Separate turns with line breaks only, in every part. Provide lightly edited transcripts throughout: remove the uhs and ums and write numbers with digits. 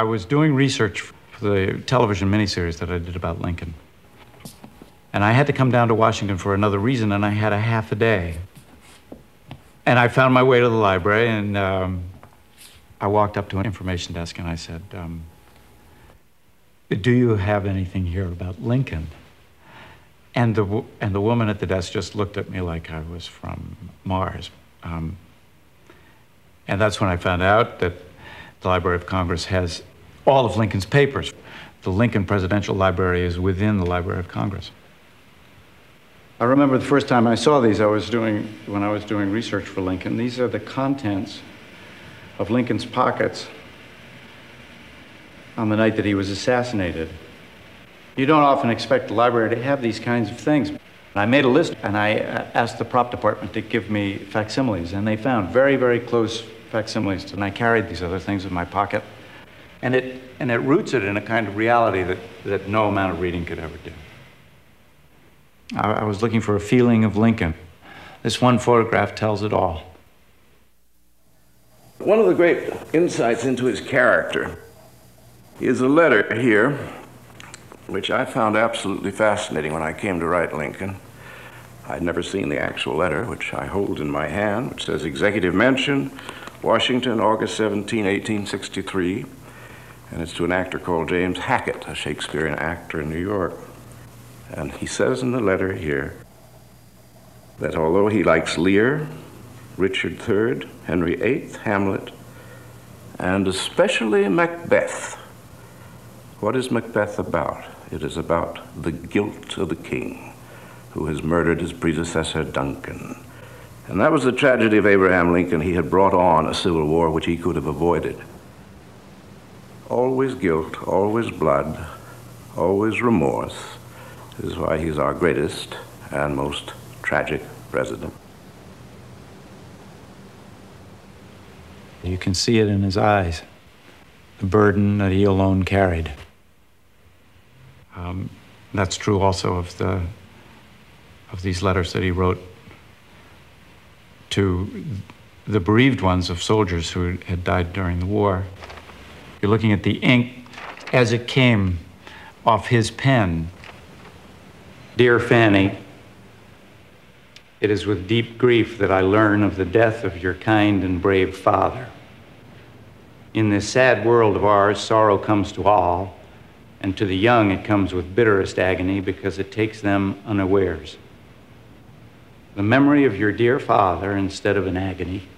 was doing research for the television miniseries that I did about Lincoln. And I had to come down to Washington for another reason, and I had a half a day. And I found my way to the library, and I walked up to an information desk, and I said, do you have anything here about Lincoln? And the woman at the desk just looked at me like I was from Mars. And that's when I found out that the Library of Congress has all of Lincoln's papers. The Lincoln Presidential Library is within the Library of Congress. I remember the first time I saw these, when I was doing research for Lincoln. These are the contents of Lincoln's pockets on the night that he was assassinated. You don't often expect the library to have these kinds of things. I made a list, and I asked the prop department to give me facsimiles, and they found very, very close facsimiles, and I carried these other things in my pocket. And it roots it in a kind of reality that no amount of reading could ever do. I was looking for a feeling of Lincoln. This one photograph tells it all.
One of the great insights into his character is a letter here, which I found absolutely fascinating when I came to write Lincoln. I'd never seen the actual letter, which I hold in my hand, which says, Executive Mention, Washington, August 17, 1863. And it's to an actor called James Hackett, a Shakespearean actor in New York. And he says in the letter here that although he likes Lear, Richard III, Henry VIII, Hamlet, and especially Macbeth, what is Macbeth about? It is about the guilt of the king who has murdered his predecessor, Duncan. And that was the tragedy of Abraham Lincoln. He had brought on a civil war which he could have avoided. Always guilt, always blood, always remorse is why he's our greatest and most tragic president.
You can see it in his eyes, the burden that he alone carried. That's true also of these letters that he wrote to the bereaved ones of soldiers who had died during the war. You're looking at the ink as it came off his pen. Dear Fanny, it is with deep grief that I learn of the death of your kind and brave father. In this sad world of ours, sorrow comes to all, and to the young it comes with bitterest agony because it takes them unawares. The memory of your dear father, instead of an agony,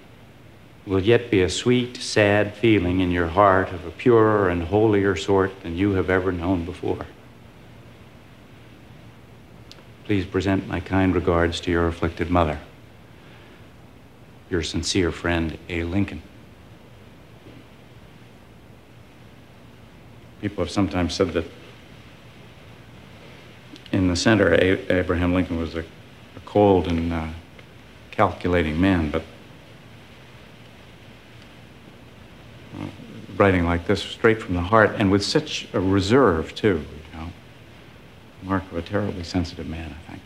will yet be a sweet, sad feeling in your heart of a purer and holier sort than you have ever known before. Please present my kind regards to your afflicted mother. Your sincere friend, A. Lincoln. People have sometimes said that in the center, Abraham Lincoln was a cold and calculating man, but writing like this, straight from the heart, and with such a reserve, too, you know. Mark of a terribly sensitive man, I think.